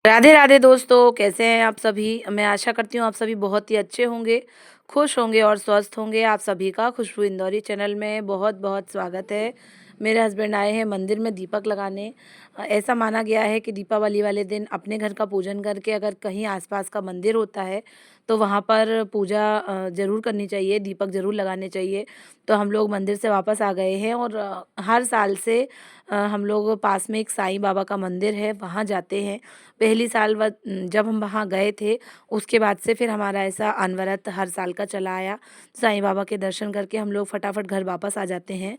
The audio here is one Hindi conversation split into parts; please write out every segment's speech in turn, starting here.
राधे राधे दोस्तों, कैसे हैं आप सभी? मैं आशा करती हूँ आप सभी बहुत ही अच्छे होंगे, खुश होंगे और स्वस्थ होंगे। आप सभी का खुशबू इंदौरी चैनल में बहुत बहुत स्वागत है। मेरे हस्बैंड आए हैं मंदिर में दीपक लगाने। ऐसा माना गया है कि दीपावली वाले दिन अपने घर का पूजन करके अगर कहीं आसपास का मंदिर होता है तो वहाँ पर पूजा ज़रूर करनी चाहिए, दीपक ज़रूर लगाने चाहिए। तो हम लोग मंदिर से वापस आ गए हैं और हर साल से हम लोग पास में एक साईं बाबा का मंदिर है, वहाँ जाते हैं। पहली साल जब हम वहाँ गए थे, उसके बाद से फिर हमारा ऐसा अनवरत हर साल का चला आया। साईं बाबा के दर्शन करके हम लोग फटाफट घर वापस आ जाते हैं।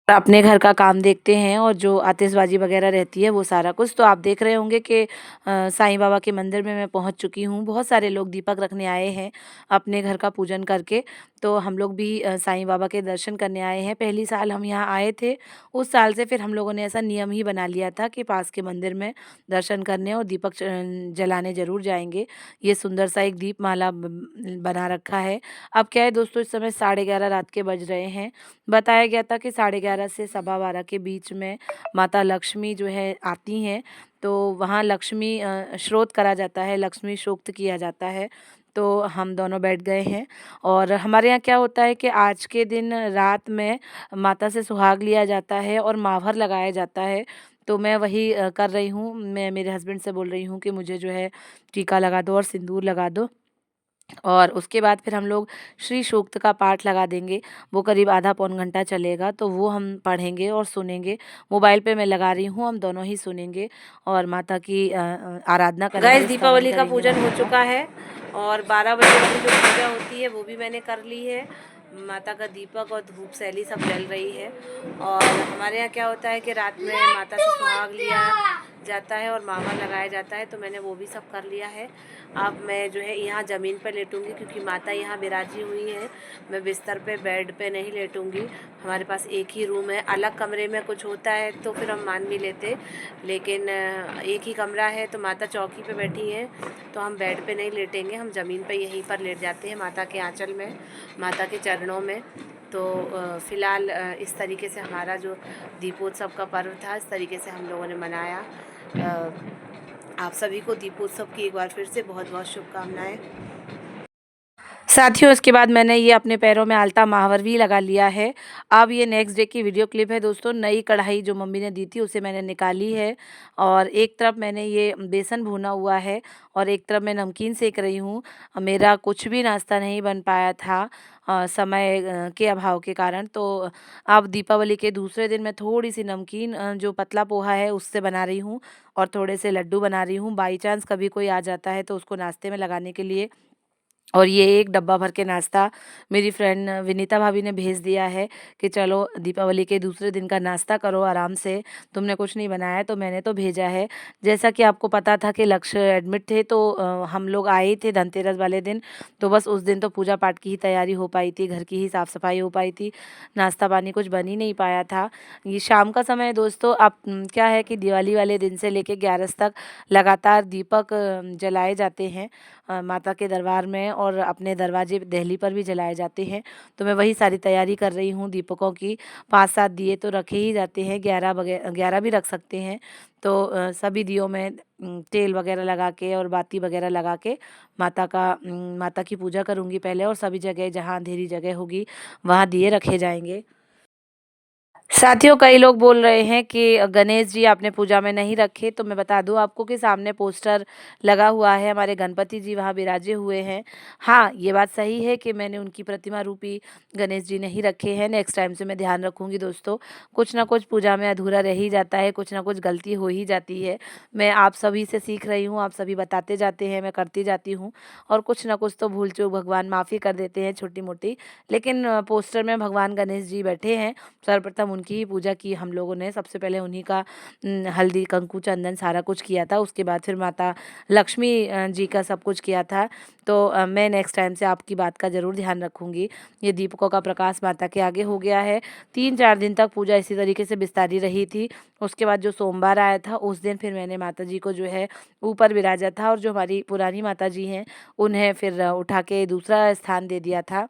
अपने घर का काम देखते हैं और जो आतिशबाजी वगैरह रहती है वो सारा कुछ। तो आप देख रहे होंगे कि साईं बाबा के मंदिर में मैं पहुंच चुकी हूँ। बहुत सारे लोग दीपक रखने आए हैं अपने घर का पूजन करके। तो हम लोग भी साईं बाबा के दर्शन करने आए हैं। पहली साल हम यहाँ आए थे, उस साल से फिर हम लोगों ने ऐसा नियम ही बना लिया था कि पास के मंदिर में दर्शन करने और दीपक जलाने ज़रूर जाएंगे। ये सुंदर सा एक दीप माला बना रखा है। अब क्या है दोस्तों, इस समय 11:30 रात के बज रहे हैं। बताया गया था कि 11:30 से 12:15 के बीच में माता लक्ष्मी जो है आती हैं। तो वहाँ लक्ष्मी श्रोत करा जाता है, लक्ष्मी सूक्त किया जाता है। तो हम दोनों बैठ गए हैं और हमारे यहाँ क्या होता है कि आज के दिन रात में माता से सुहाग लिया जाता है और मावहर लगाया जाता है। तो मैं वही कर रही हूँ। मैं मेरे हस्बैंड से बोल रही हूँ कि मुझे जो है टीका लगा दो और सिंदूर लगा दो। और उसके बाद फिर हम लोग श्री सूक्त का पाठ लगा देंगे। वो करीब आधा पौन घंटा चलेगा, तो वो हम पढ़ेंगे और सुनेंगे। मोबाइल पे मैं लगा रही हूँ, हम दोनों ही सुनेंगे और माता की आराधना करेंगे, गाइस दीपावली का पूजन हो चुका है और 12 बजे वाली जो पूजा होती है वो भी मैंने कर ली है। माता का दीपक और धूप सैली सब जल रही है। और हमारे यहाँ क्या होता है कि रात में माता से सुहाग लिया जाता है और मामा लगाया जाता है, तो मैंने वो भी सब कर लिया है। अब मैं जो है यहाँ ज़मीन पर लेटूंगी क्योंकि माता यहाँ विराजी हुई है। मैं बिस्तर पे बेड पे नहीं लेटूंगी। हमारे पास एक ही रूम है, अलग कमरे में कुछ होता है तो फिर हम मान भी लेते, लेकिन एक ही कमरा है तो माता चौकी पे बैठी हैं तो हम बेड पे नहीं लेटेंगे, हम ज़मीन पे यहीं पर लेट जाते हैं माता के आंचल में, माता के चरणों में। तो फ़िलहाल इस तरीके से हमारा जो दीपोत्सव का पर्व था, इस तरीके से हम लोगों ने मनाया। आप सभी को दीपोत्सव की एक बार फिर से बहुत बहुत शुभकामनाएं। साथियों, इसके बाद मैंने ये अपने पैरों में आलता महावर भी लगा लिया है। अब ये नेक्स्ट डे की वीडियो क्लिप है दोस्तों। नई कढ़ाई जो मम्मी ने दी थी उसे मैंने निकाली है और एक तरफ मैंने ये बेसन भुना हुआ है और एक तरफ मैं नमकीन सेक रही हूँ। मेरा कुछ भी नाश्ता नहीं बन पाया था समय के अभाव के कारण। तो अब दीपावली के दूसरे दिन मैं थोड़ी सी नमकीन जो पतला पोहा है उससे बना रही हूँ और थोड़े से लड्डू बना रही हूँ। बाई चांस कभी कोई आ जाता है तो उसको नाश्ते में लगाने के लिए। और ये एक डब्बा भर के नाश्ता मेरी फ्रेंड विनीता भाभी ने भेज दिया है कि चलो दीपावली के दूसरे दिन का नाश्ता करो आराम से, तुमने कुछ नहीं बनाया तो मैंने तो भेजा है। जैसा कि आपको पता था कि लक्ष्य एडमिट थे तो हम लोग आए ही थे धनतेरस वाले दिन। तो बस उस दिन तो पूजा पाठ की ही तैयारी हो पाई थी, घर की ही साफ़ सफाई हो पाई थी, नाश्ता पानी कुछ बन ही नहीं पाया था। ये शाम का समय है दोस्तों। अब क्या है कि दिवाली वाले दिन से लेके 11 तक लगातार दीपक जलाए जाते हैं माता के दरबार में और अपने दरवाजे दहली पर भी जलाए जाते हैं। तो मैं वही सारी तैयारी कर रही हूँ दीपकों की। 5-7 दिए तो रखे ही जाते हैं, 11 भी रख सकते हैं। तो सभी दियों में तेल वगैरह लगा के और बाती वगैरह लगा के माता की पूजा करूँगी पहले, और सभी जगह जहाँ अंधेरी जगह होगी वहाँ दिए रखे जाएंगे। साथियों, कई लोग बोल रहे हैं कि गणेश जी आपने पूजा में नहीं रखे, तो मैं बता दूं आपको कि सामने पोस्टर लगा हुआ है, हमारे गणपति जी वहाँ विराजे हुए हैं। हाँ, ये बात सही है कि मैंने उनकी प्रतिमा रूपी गणेश जी नहीं रखे हैं। नेक्स्ट टाइम से मैं ध्यान रखूंगी दोस्तों। कुछ ना कुछ पूजा में अधूरा रह ही जाता है, कुछ ना कुछ गलती हो ही जाती है। मैं आप सभी से सीख रही हूँ, आप सभी बताते जाते हैं, मैं करती जाती हूँ और कुछ ना कुछ तो भूल चूक भगवान माफ़ी कर देते हैं छोटी मोटी। लेकिन पोस्टर में भगवान गणेश जी बैठे हैं। सर्वप्रथम उनकी ही पूजा की हम लोगों ने, सबसे पहले उन्हीं का हल्दी कंकु चंदन सारा कुछ किया था। उसके बाद फिर माता लक्ष्मी जी का सब कुछ किया था। तो मैं नेक्स्ट टाइम से आपकी बात का ज़रूर ध्यान रखूंगी। ये दीपकों का प्रकाश माता के आगे हो गया है। 3-4 दिन तक पूजा इसी तरीके से बिस्तारी रही थी। उसके बाद जो सोमवार आया था उस दिन फिर मैंने माता जी को जो है ऊपर विराजा था और जो हमारी पुरानी माता जी हैं उन्हें फिर उठा के दूसरा स्थान दे दिया था।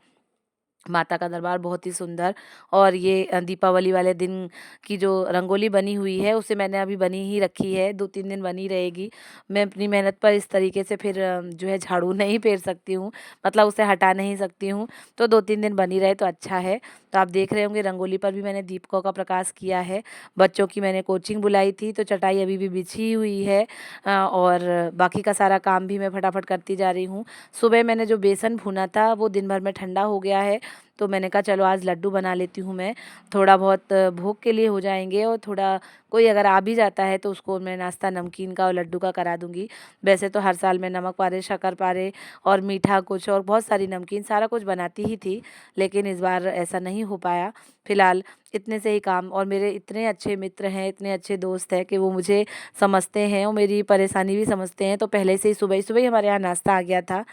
माता का दरबार बहुत ही सुंदर। और ये दीपावली वाले दिन की जो रंगोली बनी हुई है उसे मैंने अभी बनी ही रखी है, 2-3 दिन बनी रहेगी। मैं अपनी मेहनत पर इस तरीके से फिर जो है झाड़ू नहीं फेर सकती हूँ, मतलब उसे हटा नहीं सकती हूँ, तो 2-3 दिन बनी रहे तो अच्छा है। तो आप देख रहे होंगे रंगोली पर भी मैंने दीपकों का प्रकाश किया है। बच्चों की मैंने कोचिंग बुलाई थी तो चटाई अभी भी बिछी हुई है, और बाकी का सारा काम भी मैं फटाफट करती जा रही हूँ। सुबह मैंने जो बेसन भुना था वो दिन भर में ठंडा हो गया है, तो मैंने कहा चलो आज लड्डू बना लेती हूँ मैं, थोड़ा बहुत भोग के लिए हो जाएंगे, और थोड़ा कोई अगर आ भी जाता है तो उसको मैं नाश्ता नमकीन का और लड्डू का करा दूंगी। वैसे तो हर साल मैं नमक पारे, शक्कर पारे और मीठा कुछ और बहुत सारी नमकीन सारा कुछ बनाती ही थी, लेकिन इस बार ऐसा नहीं हो पाया। फिलहाल इतने से ही काम, और मेरे इतने अच्छे मित्र हैं, इतने अच्छे दोस्त हैं कि वो मुझे समझते हैं और मेरी परेशानी भी समझते हैं, तो पहले से ही सुबह सुबह ही हमारे यहाँ नाश्ता आ गया था।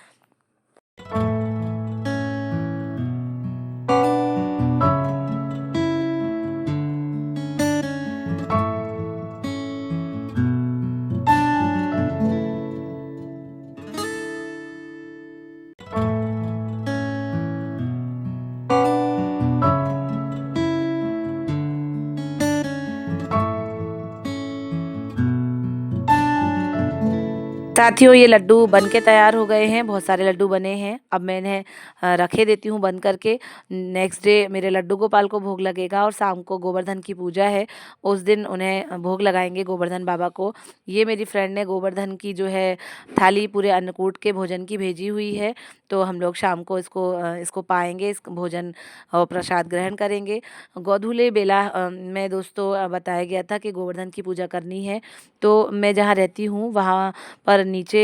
साथियों, ये लड्डू बन के तैयार हो गए हैं, बहुत सारे लड्डू बने हैं। अब मैं इन्हें रखे देती हूँ बंद करके। नेक्स्ट डे मेरे लड्डू गोपाल को भोग लगेगा और शाम को गोवर्धन की पूजा है, उस दिन उन्हें भोग लगाएंगे गोवर्धन बाबा को। ये मेरी फ्रेंड ने गोवर्धन की जो है थाली पूरे अन्नकूट के भोजन की भेजी हुई है, तो हम लोग शाम को इसको पाएंगे, इस भोजन और प्रसाद ग्रहण करेंगे। गोधूली बेला में दोस्तों बताया गया था कि गोवर्धन की पूजा करनी है, तो मैं जहाँ रहती हूँ वहाँ पर नीचे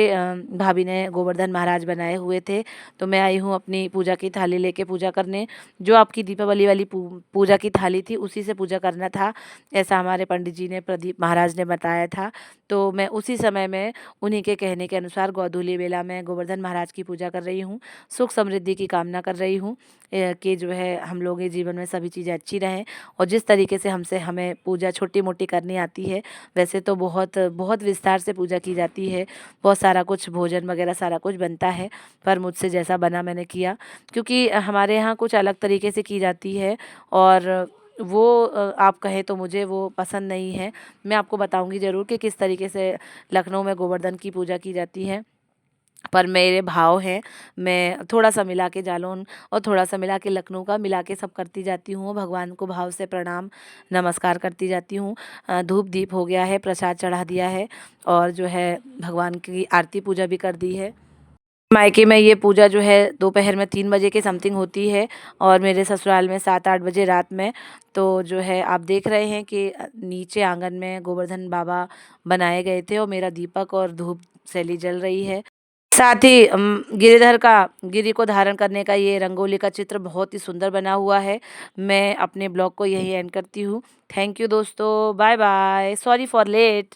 भाभी ने गोवर्धन महाराज बनाए हुए थे, तो मैं आई हूँ अपनी पूजा की थाली लेके पूजा करने। जो आपकी दीपावली वाली पूजा की थाली थी उसी से पूजा करना था, ऐसा हमारे पंडित जी ने, प्रदीप महाराज ने बताया था। तो मैं उसी समय में उन्हीं के कहने के अनुसार गोधूली बेला में गोवर्धन महाराज की पूजा कर रही हूँ, सुख समृद्धि की कामना कर रही हूँ, कि जो है हम लोग के जीवन में सभी चीज़ें अच्छी रहें। और जिस तरीके से हमें पूजा छोटी मोटी करनी आती है, वैसे तो बहुत बहुत विस्तार से पूजा की जाती है, बहुत सारा कुछ भोजन वगैरह सारा कुछ बनता है, पर मुझसे जैसा बना मैंने किया, क्योंकि हमारे यहाँ कुछ अलग तरीके से की जाती है, और वो आप कहें तो मुझे वो पसंद नहीं है। मैं आपको बताऊंगी ज़रूर कि किस तरीके से लखनऊ में गोवर्धन की पूजा की जाती है, पर मेरे भाव हैं, मैं थोड़ा सा मिला के जालौन और थोड़ा सा मिला के लखनऊ का मिला के सब करती जाती हूँ, भगवान को भाव से प्रणाम नमस्कार करती जाती हूँ। धूप दीप हो गया है, प्रसाद चढ़ा दिया है, और जो है भगवान की आरती पूजा भी कर दी है। मायके में ये पूजा जो है दोपहर में 3 बजे के समथिंग होती है, और मेरे ससुराल में 7-8 बजे रात में। तो जो है आप देख रहे हैं कि नीचे आंगन में गोवर्धन बाबा बनाए गए थे, और मेरा दीपक और धूप सैली जल रही है। साथ ही गिरी को धारण करने का ये रंगोली का चित्र बहुत ही सुंदर बना हुआ है। मैं अपने ब्लॉग को यही एंड करती हूँ। थैंक यू दोस्तों, bye bye, sorry for late.